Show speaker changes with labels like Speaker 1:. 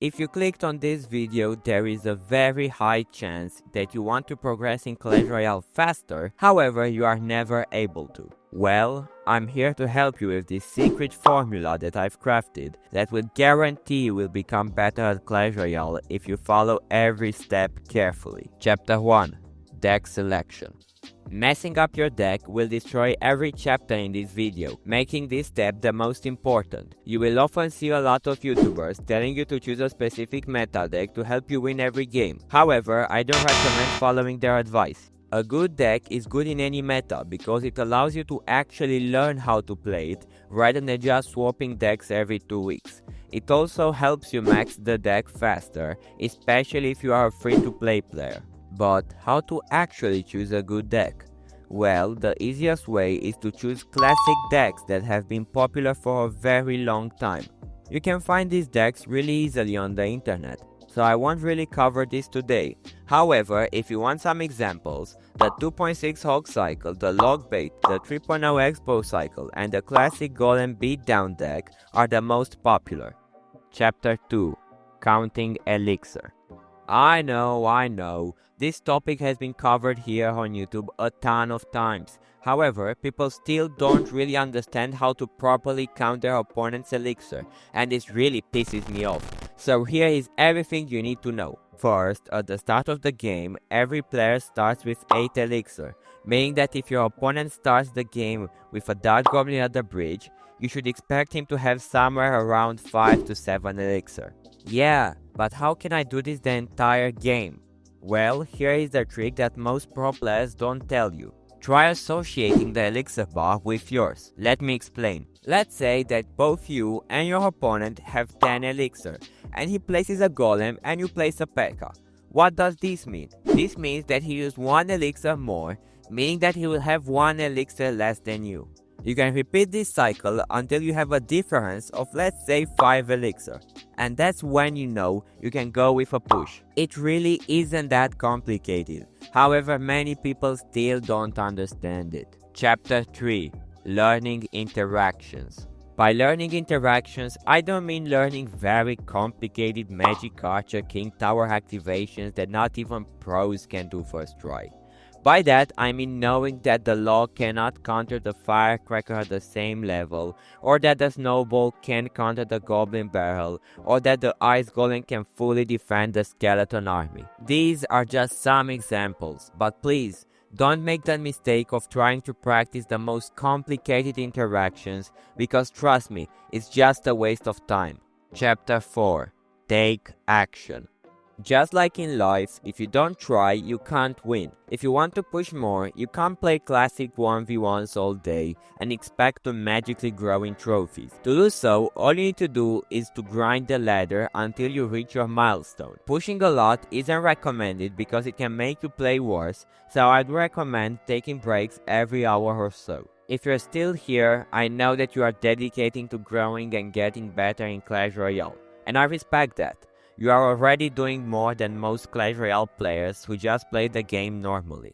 Speaker 1: If you clicked on this video, there is a very high chance that you want to progress in Clash Royale faster, however you are never able to. Well, I'm here to help you with this secret formula that I've crafted that will guarantee you will become better at Clash Royale if you follow every step carefully. Chapter 1. Deck Selection. Messing up your deck will destroy every chapter in this video, making this step the most important. You will often see a lot of YouTubers telling you to choose a specific meta deck to help you win every game. However, I don't recommend following their advice. A good deck is good in any meta because it allows you to actually learn how to play it rather than just swapping decks every 2 weeks. It also helps you max the deck faster, especially if you are a free-to-play player. But how to actually choose a good deck? Well, the easiest way is to choose classic decks that have been popular for a very long time. You can find these decks really easily on the internet, so I won't really cover this today. However, if you want some examples, the 2.6 Hog cycle, the Log Bait, the 3.0 Expo cycle, and the classic Golem Beatdown deck are the most popular. Chapter 2. Counting Elixir. I know, this topic has been covered here on YouTube a ton of times. However, people still don't really understand how to properly count their opponent's elixir, and this really pisses me off. So here is everything you need to know. First, at the start of the game, every player starts with 8 elixir, meaning that if your opponent starts the game with a Dark Goblin at the bridge, you should expect him to have somewhere around 5 to 7 elixir. Yeah, but how can I do this the entire game? Well, here is the trick that most pro players don't tell you. Try associating the elixir bar with yours. Let me explain. Let's say that both you and your opponent have 10 elixir, and he places a golem and you place a P.E.K.K.A. What does this mean? This means that he used 1 elixir more, meaning that he will have 1 elixir less than you. You can repeat this cycle until you have a difference of, let's say, 5 elixir. And that's when you know you can go with a push. It really isn't that complicated. However, many people still don't understand it. Chapter 3. Learning Interactions. By learning interactions, I don't mean learning very complicated Magic Archer King Tower activations that not even pros can do first try. By that, I mean knowing that the log cannot counter the firecracker at the same level, or that the snowball can't counter the goblin barrel, or that the ice golem can fully defend the skeleton army. These are just some examples, but please, don't make the mistake of trying to practice the most complicated interactions, because trust me, it's just a waste of time. Chapter 4. Take Action. Just like in life, if you don't try, you can't win. If you want to push more, you can't play classic 1v1s all day and expect to magically grow in trophies. To do so, all you need to do is to grind the ladder until you reach your milestone. Pushing a lot isn't recommended because it can make you play worse, so I'd recommend taking breaks every hour or so. If you're still here, I know that you are dedicating to growing and getting better in Clash Royale, and I respect that. You are already doing more than most Clash Royale players who just play the game normally.